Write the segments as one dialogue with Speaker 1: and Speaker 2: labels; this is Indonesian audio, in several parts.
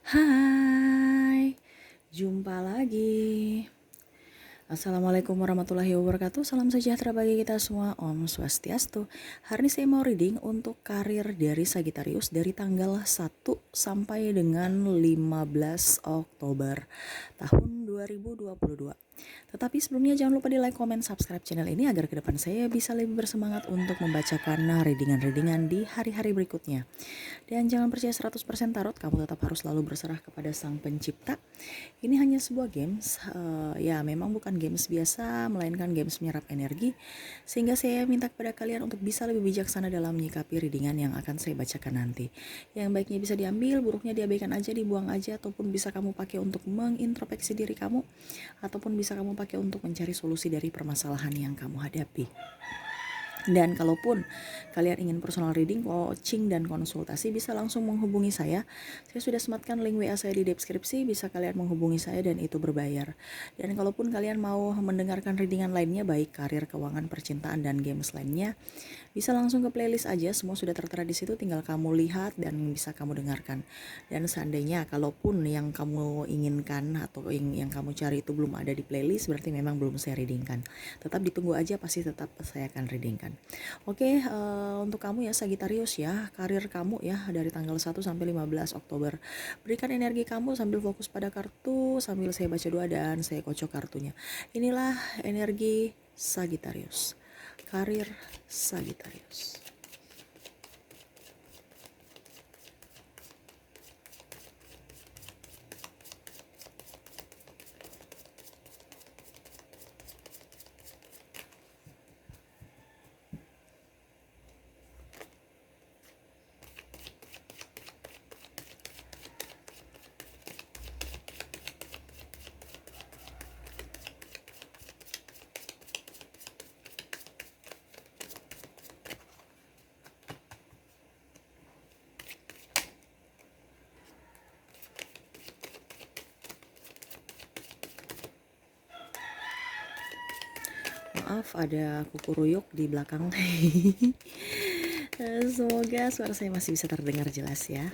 Speaker 1: Hai, jumpa lagi. Assalamualaikum warahmatullahi wabarakatuh. Salam sejahtera bagi kita semua. Om Swastiastu. Hari ini saya mau reading untuk karir dari Sagittarius dari tanggal 1 sampai dengan 15 Oktober tahun 2022. Tetapi sebelumnya jangan lupa di like, comment, subscribe channel ini agar ke depan saya bisa lebih bersemangat untuk membacakan readingan-readingan di hari-hari berikutnya. Dan jangan percaya 100% tarot, kamu tetap harus selalu berserah kepada Sang Pencipta. Ini hanya sebuah games, ya memang bukan games biasa, melainkan games menyerap energi. Sehingga saya minta kepada kalian untuk bisa lebih bijaksana dalam menyikapi readingan yang akan saya bacakan nanti. Yang baiknya bisa diambil, buruknya diabaikan aja, dibuang aja, ataupun bisa kamu pakai untuk mengintrospeksi diri kamu, ataupun bisa kamu pakai untuk mencari solusi dari permasalahan yang kamu hadapi. Dan kalaupun kalian ingin personal reading, coaching, dan konsultasi, bisa langsung menghubungi saya. Saya sudah sematkan link WA saya di deskripsi, bisa kalian menghubungi saya dan itu berbayar. Dan kalaupun kalian mau mendengarkan readingan lainnya, baik karir, keuangan, percintaan, dan games lainnya, bisa langsung ke playlist aja, semua sudah tertera di situ, tinggal kamu lihat dan bisa kamu dengarkan. Dan seandainya kalaupun yang kamu inginkan atau yang kamu cari itu belum ada di playlist, berarti memang belum saya readingkan. Tetap ditunggu aja, pasti tetap saya akan readingkan. Oke, untuk kamu ya Sagittarius ya, karir kamu ya dari tanggal 1 sampai 15 Oktober. Berikan energi kamu sambil fokus pada kartu, sambil saya baca doa dan saya kocok kartunya. Inilah energi Sagittarius. Karir Sagittarius. Maaf ada kukuruyuk di belakang. Semoga suara saya masih bisa terdengar jelas ya.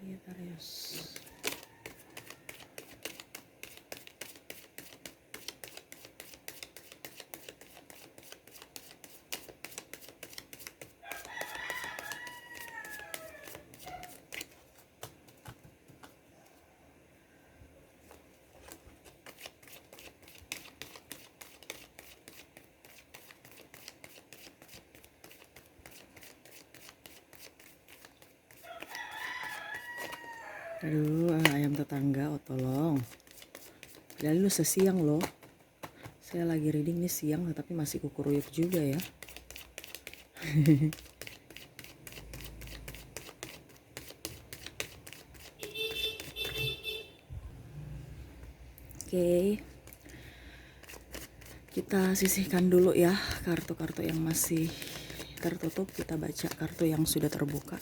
Speaker 1: Sagittarius. Aduh, ayam tetangga, oh tolong. Padahal lu sesiang loh. Saya lagi reading nih siang, tapi masih kukuruyuk juga ya. Oke. Kita sisihkan dulu ya kartu-kartu yang masih tertutup. Kita baca kartu yang sudah terbuka.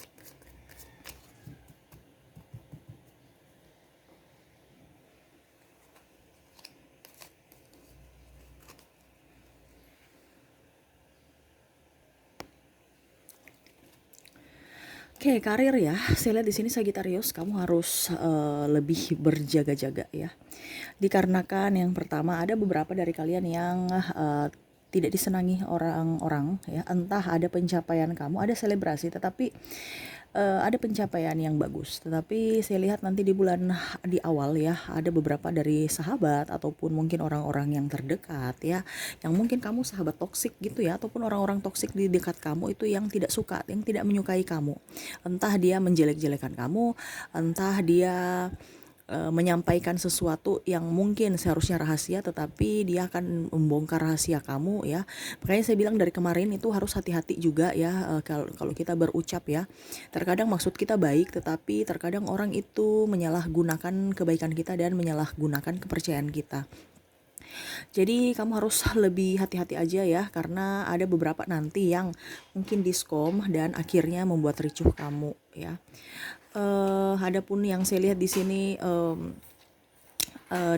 Speaker 1: Oke, karir ya. Saya lihat di sini Sagittarius, kamu harus lebih berjaga-jaga ya. Dikarenakan yang pertama ada beberapa dari kalian yang tidak disenangi orang-orang ya. Entah ada pencapaian kamu, ada selebrasi, tetapi ada pencapaian yang bagus. Tetapi saya lihat nanti di awal ya, ada beberapa dari sahabat ataupun mungkin orang-orang yang terdekat ya, yang mungkin kamu sahabat toksik gitu ya, ataupun orang-orang toksik di dekat kamu itu yang tidak suka, yang tidak menyukai kamu. Entah dia menjelek-jelekan kamu, entah dia menyampaikan sesuatu yang mungkin seharusnya rahasia, tetapi dia akan membongkar rahasia kamu ya. Makanya saya bilang dari kemarin itu harus hati-hati juga ya, kalau kita berucap ya. Terkadang maksud kita baik, tetapi terkadang orang itu menyalahgunakan kebaikan kita dan menyalahgunakan kepercayaan kita. Jadi kamu harus lebih hati-hati aja ya, karena ada beberapa nanti yang mungkin diskom dan akhirnya membuat ricuh kamu ya. Adapun yang saya lihat di sini,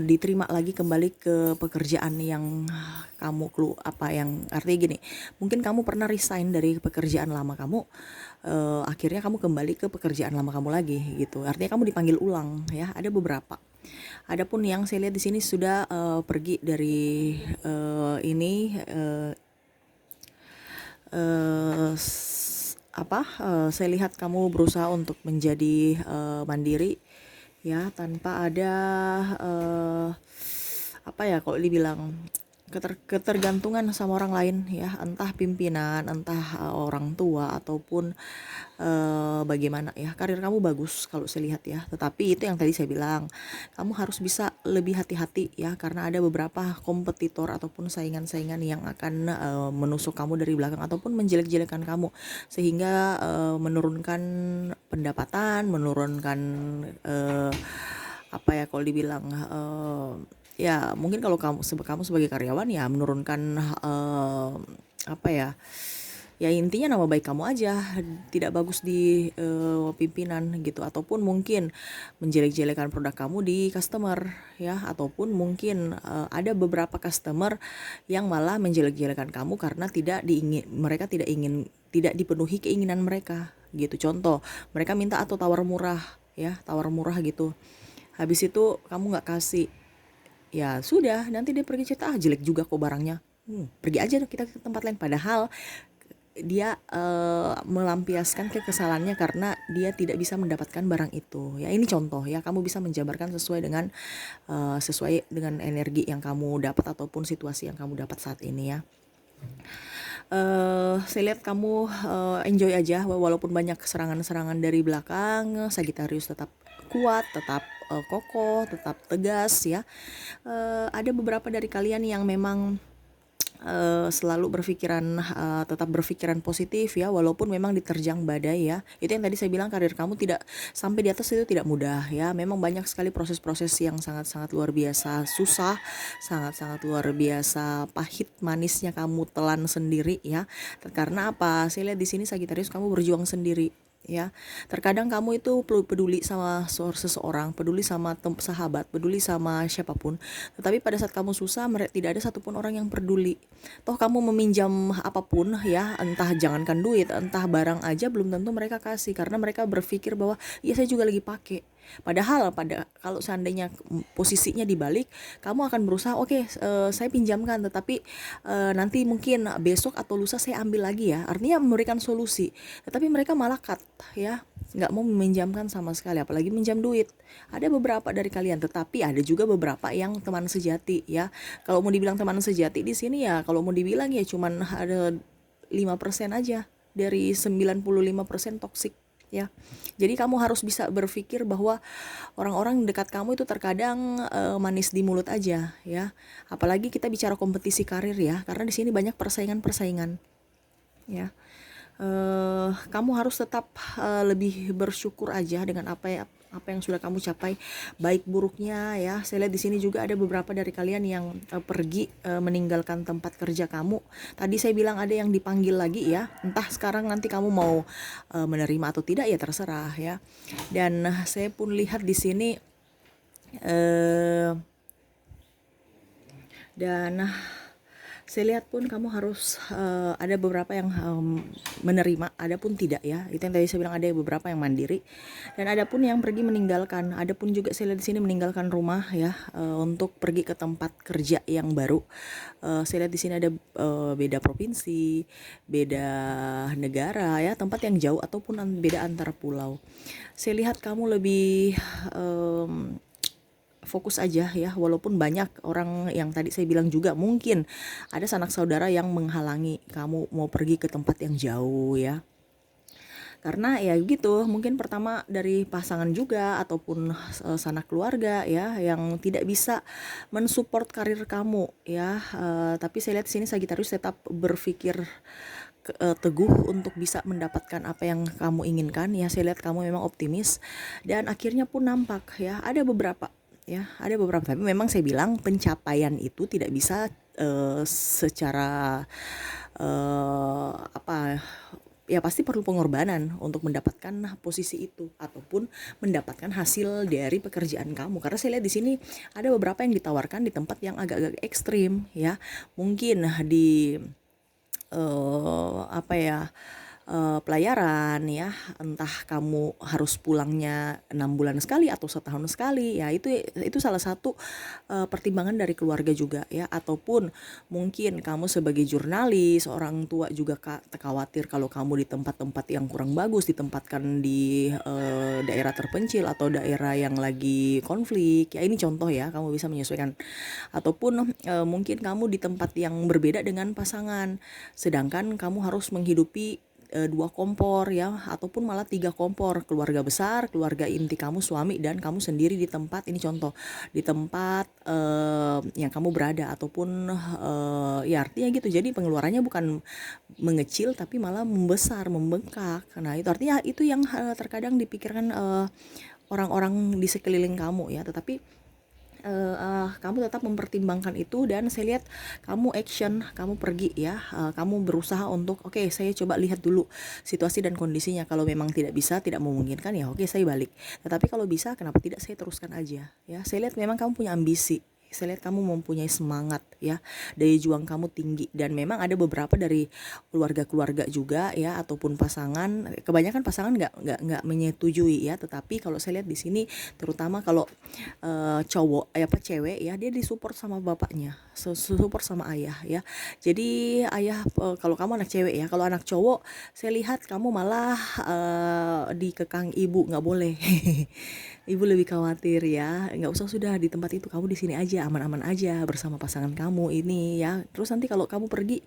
Speaker 1: diterima lagi kembali ke pekerjaan yang kamu yang artinya gini, mungkin kamu pernah resign dari pekerjaan lama kamu, akhirnya kamu kembali ke pekerjaan lama kamu lagi gitu, artinya kamu dipanggil ulang ya, ada beberapa. Adapun yang saya lihat di sini sudah pergi dari ini saya lihat kamu berusaha untuk menjadi mandiri ya, tanpa ada kalau dibilang ketergantungan sama orang lain ya, entah pimpinan, entah orang tua ataupun bagaimana ya. Karir kamu bagus kalau saya lihat ya, tetapi itu yang tadi saya bilang, kamu harus bisa lebih hati-hati ya, karena ada beberapa kompetitor ataupun saingan-saingan yang akan menusuk kamu dari belakang ataupun menjelek-jelekan kamu, sehingga menurunkan pendapatan, menurunkan kalau dibilang ya mungkin kalau kamu sebagai karyawan ya menurunkan ya intinya nama baik kamu aja tidak bagus di pimpinan gitu, ataupun mungkin menjelek-jelekan produk kamu di customer ya, ataupun mungkin ada beberapa customer yang malah menjelek-jelekan kamu karena mereka tidak dipenuhi keinginan mereka gitu. Contoh, mereka minta atau tawar murah gitu, habis itu kamu nggak kasih, ya sudah, nanti dia pergi cerita, jelek juga kok barangnya, pergi aja kita ke tempat lain. Padahal dia melampiaskan kekesalannya karena dia tidak bisa mendapatkan barang itu ya. Ini contoh ya, kamu bisa menjabarkan sesuai dengan energi yang kamu dapat ataupun situasi yang kamu dapat saat ini ya. Saya lihat kamu enjoy aja, walaupun banyak serangan-serangan dari belakang. Sagittarius tetap kuat, tetap kokoh, tetap tegas ya. Ada beberapa dari kalian yang memang selalu tetap berpikiran positif ya, walaupun memang diterjang badai ya. Itu yang tadi saya bilang, karir kamu tidak sampai di atas itu tidak mudah ya. Memang banyak sekali proses-proses yang sangat-sangat luar biasa susah, sangat-sangat luar biasa pahit manisnya kamu telan sendiri ya. Karena apa? Saya lihat di sini Sagittarius, kamu berjuang sendiri ya. Terkadang kamu itu peduli sama seseorang, peduli sama sahabat, peduli sama siapapun, tetapi pada saat kamu susah tidak ada satupun orang yang peduli. Toh kamu meminjam apapun ya, entah jangankan duit, entah barang aja, belum tentu mereka kasih, karena mereka berpikir bahwa ya saya juga lagi pakai. Padahal kalau seandainya posisinya dibalik, kamu akan berusaha saya pinjamkan, tetapi nanti mungkin besok atau lusa saya ambil lagi ya, artinya memberikan solusi. Tetapi mereka malah cut ya, nggak mau meminjamkan sama sekali, apalagi minjam duit. Ada beberapa dari kalian, tetapi ada juga beberapa yang teman sejati ya. Kalau mau dibilang teman sejati di sini ya, kalau mau dibilang ya cuman ada 5% aja dari 95% toksik ya. Jadi kamu harus bisa berpikir bahwa orang-orang dekat kamu itu terkadang manis di mulut aja ya. Apalagi kita bicara kompetisi karir ya, karena di sini banyak persaingan ya. Kamu harus tetap lebih bersyukur aja dengan apa yang sudah kamu capai, baik buruknya ya. Saya lihat di sini juga ada beberapa dari kalian yang pergi meninggalkan tempat kerja kamu. Tadi saya bilang ada yang dipanggil lagi ya. Entah sekarang nanti kamu mau menerima atau tidak ya, terserah ya. Dan saya pun lihat di sini Saya lihat pun kamu harus ada beberapa yang menerima, ada pun tidak ya. Itu yang tadi saya bilang, ada beberapa yang mandiri dan ada pun yang pergi meninggalkan. Ada pun juga saya lihat di sini meninggalkan rumah ya, untuk pergi ke tempat kerja yang baru. Saya lihat di sini ada beda provinsi, beda negara ya, tempat yang jauh ataupun beda antar pulau. Saya lihat kamu lebih fokus aja ya, walaupun banyak orang yang tadi saya bilang juga mungkin ada sanak saudara yang menghalangi kamu mau pergi ke tempat yang jauh ya, karena ya gitu, mungkin pertama dari pasangan juga ataupun sanak keluarga ya yang tidak bisa mensupport karir kamu ya. Tapi saya lihat sini Sagittarius tetap berpikir teguh untuk bisa mendapatkan apa yang kamu inginkan ya. Saya lihat kamu memang optimis dan akhirnya pun nampak ya, ada beberapa ya, ada beberapa, tapi memang saya bilang pencapaian itu tidak bisa secara apa ya, pasti perlu pengorbanan untuk mendapatkan posisi itu ataupun mendapatkan hasil dari pekerjaan kamu. Karena saya lihat di sini ada beberapa yang ditawarkan di tempat yang agak-agak ekstrim ya, mungkin di apa ya, pelayaran ya, entah kamu harus pulangnya 6 bulan sekali atau setahun sekali ya, itu salah satu pertimbangan dari keluarga juga ya. Ataupun mungkin kamu sebagai jurnalis, orang tua juga khawatir kalau kamu di tempat-tempat yang kurang bagus, ditempatkan di daerah terpencil atau daerah yang lagi konflik ya. Ini contoh ya, kamu bisa menyesuaikan. Ataupun mungkin kamu di tempat yang berbeda dengan pasangan, sedangkan kamu harus menghidupi 2 kompor ya, ataupun malah 3 kompor, keluarga besar, keluarga inti kamu, suami dan kamu sendiri di tempat ini, contoh di tempat yang kamu berada, ataupun ya artinya gitu. Jadi pengeluarannya bukan mengecil tapi malah membesar, membengkak. Nah itu artinya itu yang terkadang dipikirkan orang-orang di sekeliling kamu ya. Tetapi kamu tetap mempertimbangkan itu dan saya lihat kamu action, kamu pergi ya, kamu berusaha untuk oke, saya coba lihat dulu situasi dan kondisinya. Kalau memang tidak bisa, tidak memungkinkan ya oke, saya balik. Tetapi kalau bisa, kenapa tidak saya teruskan aja ya. Saya lihat memang kamu punya ambisi, saya lihat kamu mempunyai semangat ya, daya juang kamu tinggi, dan memang ada beberapa dari keluarga-keluarga juga ya, ataupun pasangan. Kebanyakan pasangan nggak menyetujui ya, tetapi kalau saya lihat di sini terutama kalau cowok apa cewek ya, dia disupport sama bapaknya, support sama ayah ya. Jadi ayah, kalau kamu anak cewek ya, kalau anak cowok saya lihat kamu malah dikekang ibu, nggak boleh. Ibu lebih khawatir ya, nggak usah, sudah di tempat itu, kamu di sini aja, aman-aman aja bersama pasangan kamu ini ya. Terus nanti kalau kamu pergi,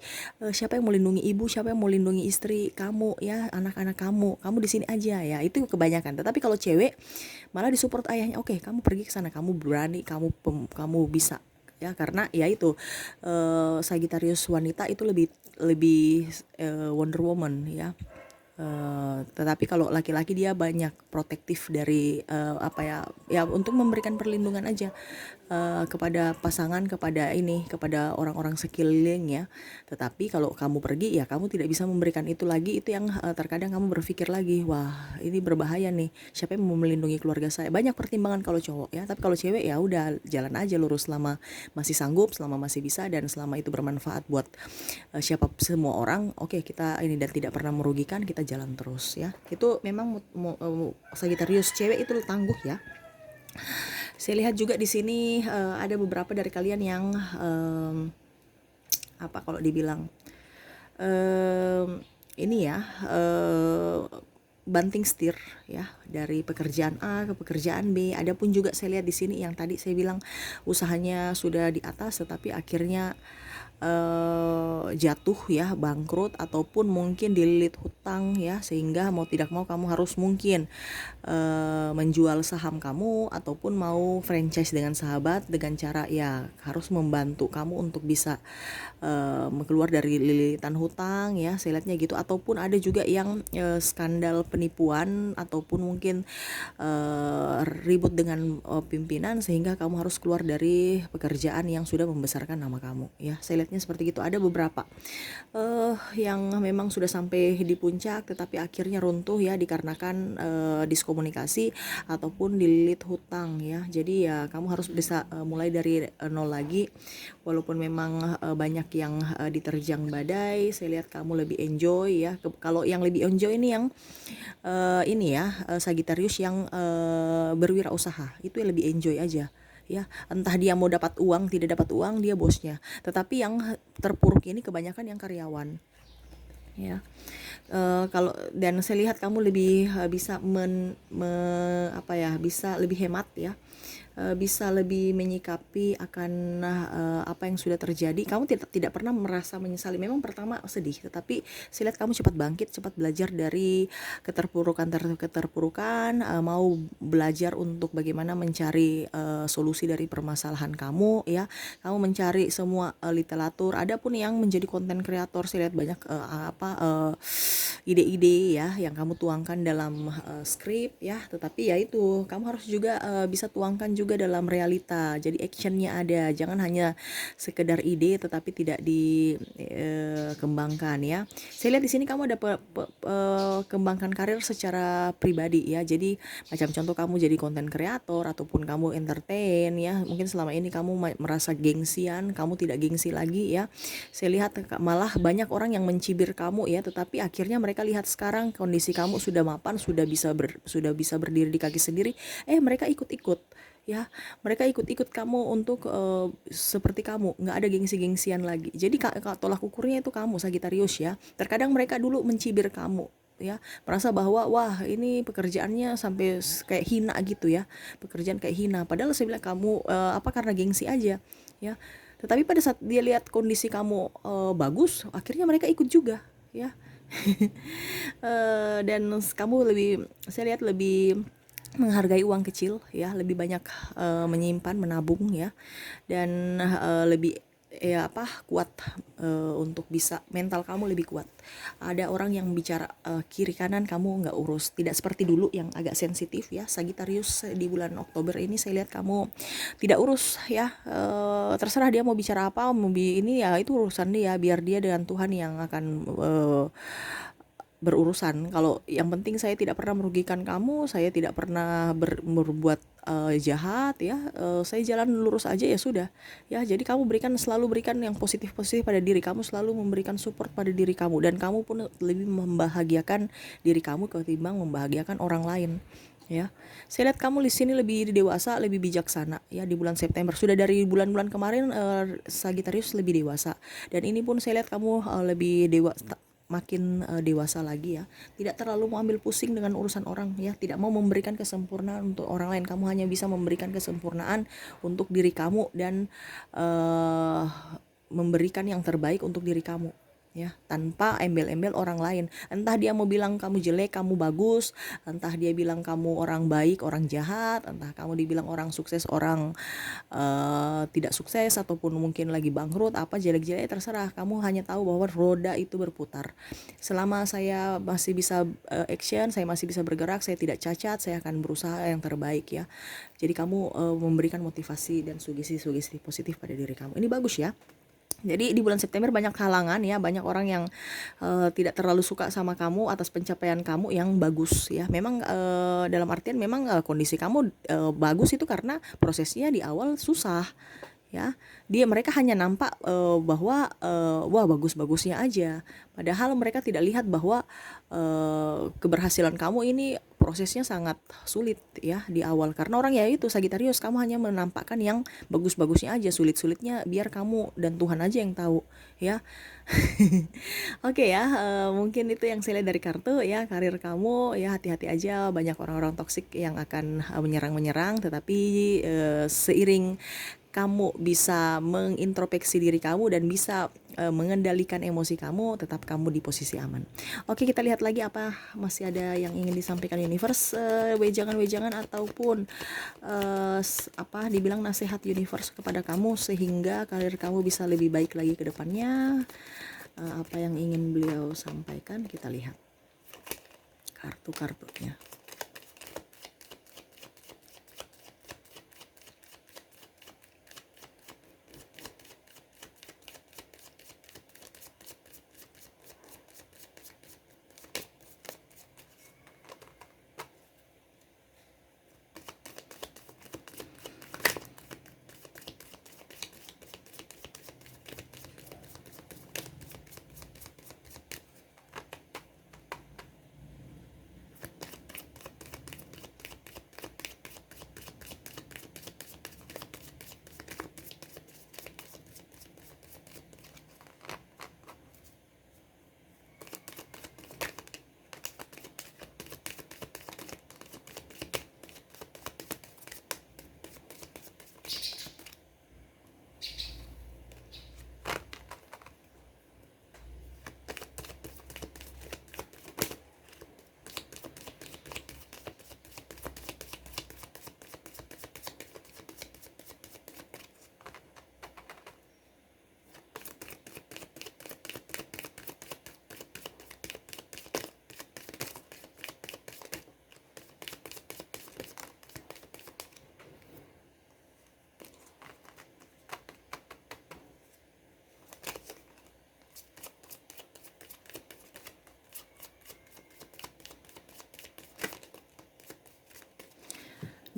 Speaker 1: siapa yang mau lindungi ibu, siapa yang mau lindungi istri kamu ya, anak-anak kamu di sini aja ya. Itu kebanyakan. Tetapi kalau cewek malah disupport ayahnya, oke kamu pergi ke sana, kamu berani, kamu bisa ya. Karena ya itu, Sagittarius wanita itu lebih Wonder Woman ya. Tetapi kalau laki-laki dia banyak protektif dari apa ya untuk memberikan perlindungan aja kepada pasangan, kepada orang-orang sekeliling ya. Tetapi kalau kamu pergi ya, kamu tidak bisa memberikan itu lagi. Itu yang terkadang kamu berpikir lagi, wah ini berbahaya nih, siapa yang mau melindungi keluarga saya. Banyak pertimbangan kalau cowok ya. Tapi kalau cewek ya udah, jalan aja lurus selama masih sanggup, selama masih bisa, dan selama itu bermanfaat buat siapa semua orang, oke kita ini, dan tidak pernah merugikan, kita jalan terus ya. Itu memang Sagittarius cewek itu tangguh ya. Saya lihat juga di sini ada beberapa dari kalian yang apa kalau dibilang ini ya, banting setir ya, dari pekerjaan A ke pekerjaan B. Adapun juga saya lihat di sini yang tadi saya bilang usahanya sudah di atas tetapi akhirnya jatuh ya, bangkrut, ataupun mungkin dililit hutang ya, sehingga mau tidak mau kamu harus mungkin menjual saham kamu, ataupun mau franchise dengan sahabat dengan cara ya harus membantu kamu untuk bisa keluar dari lilitan hutang ya. Saya lihatnya gitu. Ataupun ada juga yang skandal penipuan, ataupun mungkin ribut dengan pimpinan sehingga kamu harus keluar dari pekerjaan yang sudah membesarkan nama kamu ya. Saya lihat lihatnya seperti gitu. Ada beberapa yang memang sudah sampai di puncak tetapi akhirnya runtuh ya, dikarenakan diskomunikasi ataupun dililit hutang ya. Jadi ya kamu harus bisa mulai dari nol lagi, walaupun memang banyak yang diterjang badai. Saya lihat kamu lebih enjoy ya. Kalau yang lebih enjoy ini yang ini ya, Sagittarius yang berwirausaha itu yang lebih enjoy aja ya. Entah dia mau dapat uang tidak dapat uang, dia bosnya. Tetapi yang terpuruk ini kebanyakan yang karyawan ya. Kalau dan saya lihat kamu lebih bisa apa ya, bisa lebih hemat ya, bisa lebih menyikapi akan apa yang sudah terjadi. Kamu tidak pernah merasa menyesali. Memang pertama sedih, tetapi saya lihat kamu cepat bangkit, cepat belajar dari keterpurukan, mau belajar untuk bagaimana mencari solusi dari permasalahan kamu ya. Kamu mencari semua literatur. Ada pun yang menjadi konten kreator, saya lihat banyak ide-ide ya yang kamu tuangkan dalam skrip ya. Tetapi ya itu, kamu harus juga bisa tuangkan juga dalam realita. Jadi actionnya ada, jangan hanya sekedar ide tetapi tidak dikembangkan ya. Saya lihat di sini kamu ada kembangkan karir secara pribadi ya. Jadi macam contoh kamu jadi konten kreator ataupun kamu entertain ya. Mungkin selama ini kamu merasa gengsian, kamu tidak gengsi lagi ya. Saya lihat malah banyak orang yang mencibir kamu ya, tetapi akhirnya mereka lihat sekarang kondisi kamu sudah mapan, sudah bisa berdiri di kaki sendiri. Mereka ikut-ikut ya, mereka ikut-ikut kamu untuk seperti kamu, nggak ada gengsi-gengsian lagi. Jadi tolak ukurnya itu kamu Sagittarius ya. Terkadang mereka dulu mencibir kamu ya, merasa bahwa wah ini pekerjaannya sampai kayak hina gitu ya, pekerjaan kayak hina. Padahal saya bilang kamu karena gengsi aja ya. Tetapi pada saat dia lihat kondisi kamu bagus, akhirnya mereka ikut juga ya. Dan kamu saya lihat lebih menghargai uang kecil ya, lebih banyak menyimpan, menabung ya, dan lebih kuat untuk bisa, mental kamu lebih kuat. Ada orang yang bicara kiri kanan kamu nggak urus, tidak seperti dulu yang agak sensitif ya. Sagittarius di bulan Oktober ini saya lihat kamu tidak urus ya. Terserah dia mau bicara apa, ini ya itu urusan dia, biar dia dengan Tuhan yang akan berurusan. Kalau yang penting saya tidak pernah merugikan kamu, saya tidak pernah berbuat jahat ya. Saya jalan lurus aja ya sudah ya. Jadi kamu selalu berikan yang positif-positif pada diri kamu, selalu memberikan support pada diri kamu, dan kamu pun lebih membahagiakan diri kamu ketimbang membahagiakan orang lain ya. Saya lihat kamu di sini lebih dewasa, lebih bijaksana ya di bulan September. Sudah dari bulan-bulan kemarin Sagittarius lebih dewasa, dan ini pun saya lihat kamu lebih makin dewasa lagi ya. Tidak terlalu mau ambil pusing dengan urusan orang ya, tidak mau memberikan kesempurnaan untuk orang lain. Kamu hanya bisa memberikan kesempurnaan untuk diri kamu dan memberikan yang terbaik untuk diri kamu ya, tanpa embel-embel orang lain. Entah dia mau bilang kamu jelek, kamu bagus, entah dia bilang kamu orang baik, orang jahat, entah kamu dibilang orang sukses, orang tidak sukses, ataupun mungkin lagi bangkrut, apa jelek-jelek, terserah. Kamu hanya tahu bahwa roda itu berputar. Selama saya masih bisa action, saya masih bisa bergerak, saya tidak cacat, saya akan berusaha yang terbaik ya. Jadi kamu memberikan motivasi dan sugesti-sugesti positif pada diri kamu. Ini bagus ya. Jadi di bulan September banyak halangan ya, banyak orang yang tidak terlalu suka sama kamu atas pencapaian kamu yang bagus ya. Memang dalam artian memang kondisi kamu bagus itu karena prosesnya di awal susah ya. Mereka hanya nampak bahwa wah bagus-bagusnya aja, padahal mereka tidak lihat bahwa keberhasilan kamu ini prosesnya sangat sulit ya di awal. Karena orang ya itu Sagittarius, kamu hanya menampakkan yang bagus-bagusnya aja, sulit-sulitnya biar kamu dan Tuhan aja yang tahu ya. Oke ya, mungkin itu yang saya lihat dari kartu ya. Karir kamu ya, hati-hati aja, banyak orang-orang toksik yang akan menyerang, tetapi seiring kamu bisa mengintrospeksi diri kamu dan bisa mengendalikan emosi kamu, tetap kamu di posisi aman. Oke, kita lihat lagi apa masih ada yang ingin disampaikan universe, wejangan-wejangan ataupun dibilang nasihat universe kepada kamu sehingga karir kamu bisa lebih baik lagi ke depannya. Apa yang ingin beliau sampaikan, kita lihat kartu-kartunya.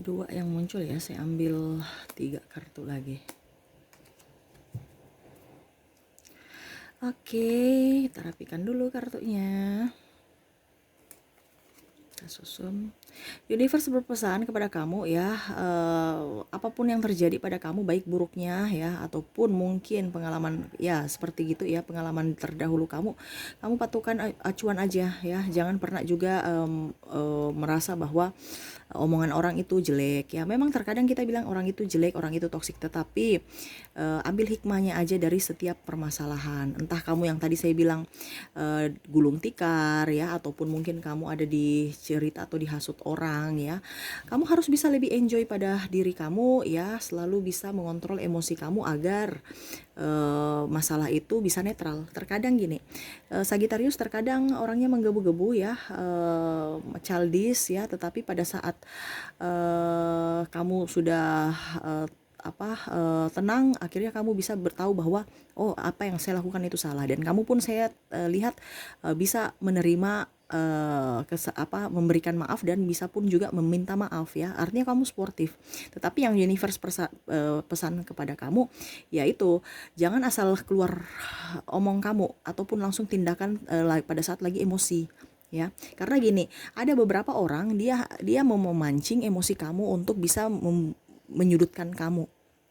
Speaker 1: 2 yang muncul ya, saya ambil 3 kartu lagi. Oke, kita rapikan dulu kartunya. Kita susun. Universe berpesan kepada kamu ya, apapun yang terjadi pada kamu, baik buruknya ya, ataupun mungkin pengalaman ya seperti gitu ya, pengalaman terdahulu kamu patukan acuan aja ya, jangan pernah juga merasa bahwa omongan orang itu jelek ya. Memang terkadang kita bilang orang itu jelek, orang itu toksik, tetapi ambil hikmahnya aja dari setiap permasalahan. Entah kamu yang tadi saya bilang gulung tikar ya, ataupun mungkin kamu ada di cerita atau dihasut orang ya. Kamu harus bisa lebih enjoy pada diri kamu ya, selalu bisa mengontrol emosi kamu agar masalah itu bisa netral. Terkadang gini, Sagittarius terkadang orangnya menggebu-gebu ya, childish ya, tetapi pada saat kamu sudah tenang, akhirnya kamu bisa bertahu bahwa oh, apa yang saya lakukan itu salah, dan kamu pun saya lihat bisa menerima memberikan maaf, dan bisa pun juga meminta maaf ya. Artinya kamu sportif. Tetapi yang universe pesan kepada kamu yaitu jangan asal keluar omong kamu ataupun langsung tindakan pada saat lagi emosi ya. Karena gini, ada beberapa orang dia mau memancing emosi kamu untuk bisa menyudutkan kamu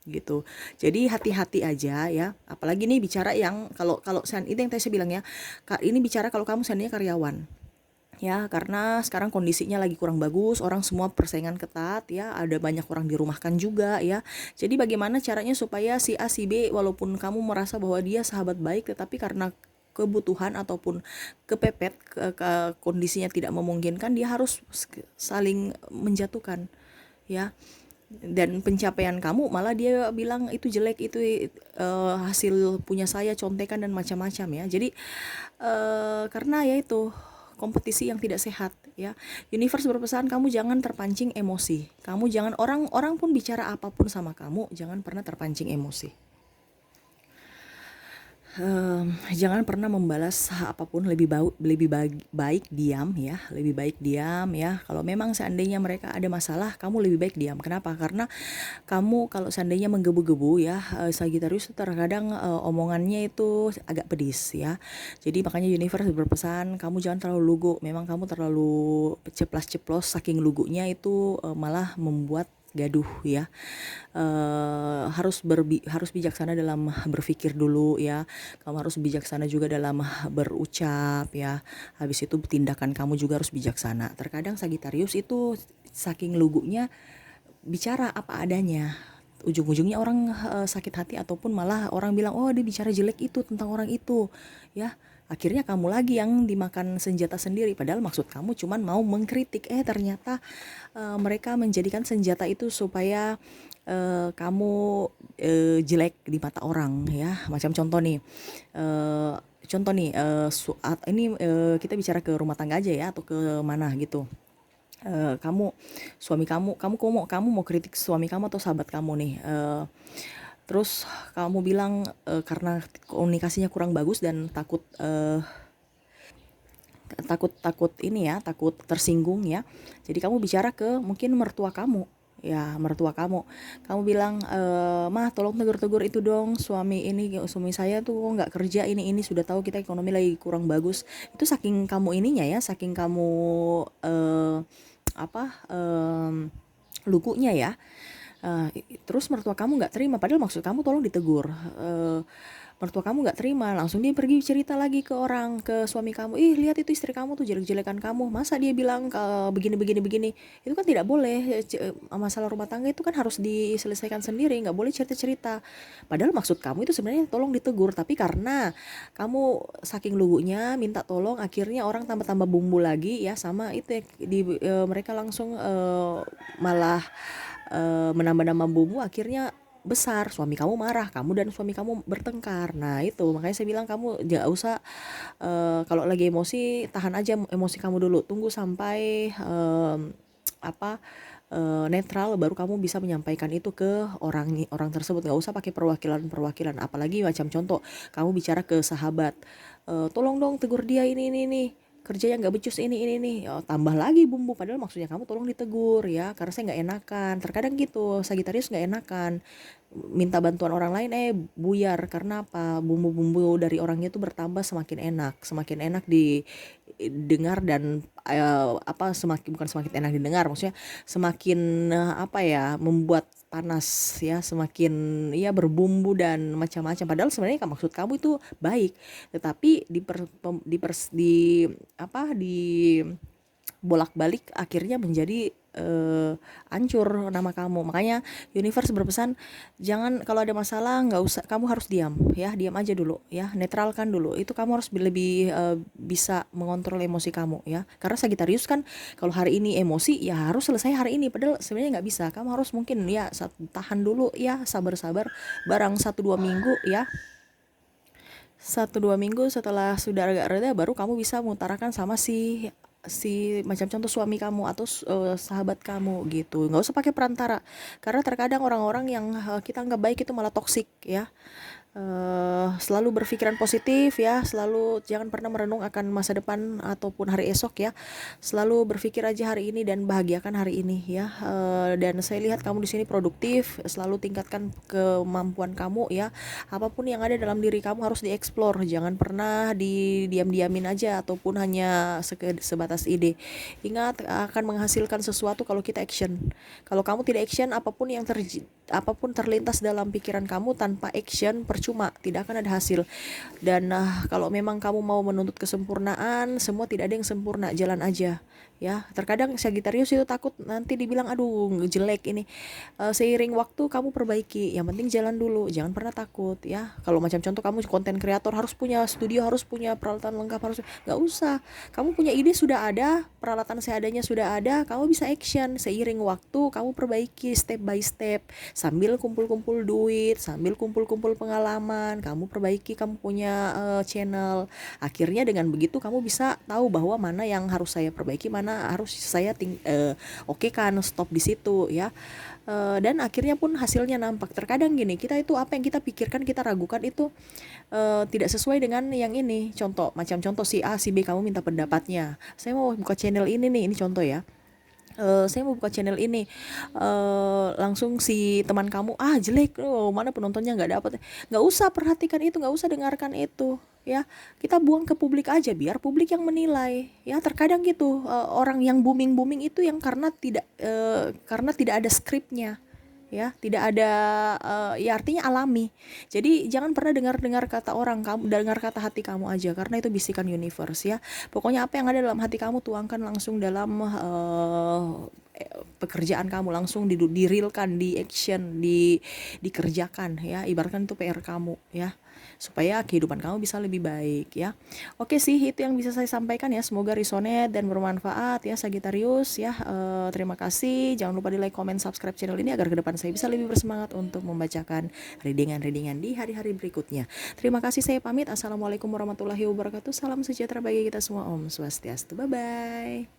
Speaker 1: gitu. Jadi hati-hati aja ya. Apalagi nih bicara yang kalau ini yang tadi saya bilang ya. Ini bicara kalau kamu seandainya karyawan. Ya, karena sekarang kondisinya lagi kurang bagus, orang semua persaingan ketat ya, ada banyak orang dirumahkan juga ya. Jadi bagaimana caranya supaya si A si B, walaupun kamu merasa bahwa dia sahabat baik, tetapi karena kebutuhan ataupun kepepet kondisinya tidak memungkinkan, dia harus saling menjatuhkan ya. Dan pencapaian kamu malah dia bilang itu jelek, itu hasil punya saya, contekan dan macam-macam ya. Jadi karena ya itu kompetisi yang tidak sehat ya. Universe berpesan kamu jangan terpancing emosi. Kamu jangan, orang pun bicara apapun sama kamu, jangan pernah terpancing emosi. Jangan pernah membalas apapun, lebih baik diam ya, lebih baik diam ya. Kalau memang seandainya mereka ada masalah, kamu lebih baik diam. Kenapa? Karena kamu kalau seandainya menggebu-gebu ya, Sagittarius terkadang omongannya itu agak pedis ya. Jadi makanya universe berpesan kamu jangan terlalu lugu. Memang kamu terlalu ceplas-ceplos, saking lugunya itu malah membuat gaduh ya. Harus bijaksana dalam berpikir dulu ya. Kamu harus bijaksana juga dalam berucap ya. Habis itu tindakan kamu juga harus bijaksana. Terkadang Sagittarius itu saking lugunya bicara apa adanya, ujung-ujungnya orang sakit hati, ataupun malah orang bilang oh dia bicara jelek itu tentang orang itu ya. Akhirnya kamu lagi yang dimakan senjata sendiri, padahal maksud kamu cuman mau mengkritik, ternyata mereka menjadikan senjata itu supaya kamu jelek di mata orang ya. Macam contoh nih, kita bicara ke rumah tangga aja ya, atau ke mana gitu. Suami kamu mau kritik suami kamu atau sahabat kamu nih, terus kamu bilang karena komunikasinya kurang bagus dan takut ini ya, takut tersinggung ya. Jadi kamu bicara ke mungkin mertua kamu ya, kamu bilang mah tolong tegur itu dong, suami saya tuh nggak kerja, ini sudah tahu kita ekonomi lagi kurang bagus. Itu saking kamu ininya ya, saking kamu lugunya ya. Terus mertua kamu nggak terima, padahal maksud kamu tolong ditegur. Mertua kamu nggak terima, langsung dia pergi cerita lagi ke suami kamu, lihat itu istri kamu tuh jelek-jelekan kamu, masa dia bilang begini. Itu kan tidak boleh. Masalah rumah tangga itu kan harus diselesaikan sendiri, nggak boleh cerita-cerita. Padahal maksud kamu itu sebenarnya tolong ditegur, tapi karena kamu saking lugunya minta tolong, akhirnya orang tambah bumbu lagi ya, sama itu mereka langsung malah menambah-nambah bumbu, akhirnya besar, suami kamu marah, kamu dan suami kamu bertengkar. Nah itu makanya saya bilang kamu gak usah kalau lagi emosi tahan aja emosi kamu dulu, tunggu sampai netral, baru kamu bisa menyampaikan itu ke orang tersebut. Gak usah pakai perwakilan, apalagi macam contoh kamu bicara ke sahabat, tolong dong tegur dia ini. kerja yang nggak becus ini nih. Oh, tambah lagi bumbu, padahal maksudnya kamu tolong ditegur ya, karena saya nggak enakan. Terkadang gitu Sagitarius nggak enakan minta bantuan orang lain, buyar. Karena apa? Bumbu-bumbu dari orangnya itu bertambah, semakin enak didengar. Dan apa, semakin, bukan semakin enak didengar, maksudnya semakin apa ya, membuat panas ya, semakin ya berbumbu dan macam-macam. Padahal sebenarnya maksud kamu itu baik, tetapi di apa, di bolak-balik akhirnya menjadi hancur nama kamu. Makanya universe berpesan, jangan, kalau ada masalah nggak usah, kamu harus diam ya, diam aja dulu ya, netralkan dulu. Itu kamu harus lebih bisa mengontrol emosi kamu ya, karena Sagittarius kan kalau hari ini emosi ya harus selesai hari ini, padahal sebenarnya nggak bisa. Kamu harus mungkin ya tahan dulu ya, sabar-sabar, barang 1-2 minggu ya. 1-2 minggu setelah sudah agak reda, baru kamu bisa mengutarakan sama si si macam contoh suami kamu atau sahabat kamu gitu. Nggak usah pakai perantara, karena terkadang orang-orang yang kita anggap baik itu malah toksik ya. Selalu berpikiran positif ya, selalu jangan pernah merenung akan masa depan ataupun hari esok ya. Selalu berpikir aja hari ini dan bahagiakan hari ini ya. Dan saya lihat kamu di sini produktif, selalu tingkatkan kemampuan kamu ya. Apapun yang ada dalam diri kamu harus dieksplor, jangan pernah diam-diamin aja ataupun hanya sebatas ide. Ingat, akan menghasilkan sesuatu kalau kita action. Kalau kamu tidak action, apapun terlintas dalam pikiran kamu tanpa action, percuma, tidak akan ada hasil. Dan kalau memang kamu mau menuntut kesempurnaan, semua tidak ada yang sempurna, jalan aja ya. Terkadang Sagittarius itu takut nanti dibilang aduh jelek ini. Seiring waktu kamu perbaiki, yang penting jalan dulu, jangan pernah takut ya. Kalau macam contoh kamu konten kreator, harus punya studio, harus punya peralatan lengkap, harus, nggak usah. Kamu punya ide sudah ada, peralatan seadanya sudah ada, kamu bisa action. Seiring waktu kamu perbaiki step by step, sambil kumpul-kumpul duit, sambil kumpul-kumpul pengalaman, kamu perbaiki, kamu punya channel. Akhirnya dengan begitu kamu bisa tahu bahwa mana yang harus saya perbaiki, mana harus saya oke kan, stop di situ ya. Dan akhirnya pun hasilnya nampak. Terkadang gini, kita itu apa yang kita pikirkan, kita ragukan itu tidak sesuai dengan yang ini. Macam contoh si A si B, kamu minta pendapatnya, saya mau buka channel ini contoh ya. Saya mau buka channel ini, langsung si teman kamu, jelek, mana penontonnya nggak dapet. Nggak usah perhatikan itu, nggak usah dengarkan itu ya. Kita buang ke publik aja, biar publik yang menilai ya. Terkadang gitu, orang yang booming itu yang karena tidak ada skripnya ya, tidak ada ya, artinya alami. Jadi jangan pernah dengar kata orang, kamu dengar kata hati kamu aja, karena itu bisikan universe ya. Pokoknya apa yang ada dalam hati kamu tuangkan langsung dalam pekerjaan kamu, langsung dirilkan, di action, dikerjakan ya. Ibaratkan itu PR kamu ya, supaya kehidupan kamu bisa lebih baik ya. Oke sih, itu yang bisa saya sampaikan ya. Semoga resonate dan bermanfaat ya Sagittarius ya. Terima kasih. Jangan lupa di like, comment, subscribe channel ini agar ke depan saya bisa lebih bersemangat untuk membacakan readingan di hari-hari berikutnya. Terima kasih, saya pamit. Assalamualaikum warahmatullahi wabarakatuh. Salam sejahtera bagi kita semua. Om Swastiastu. Bye bye.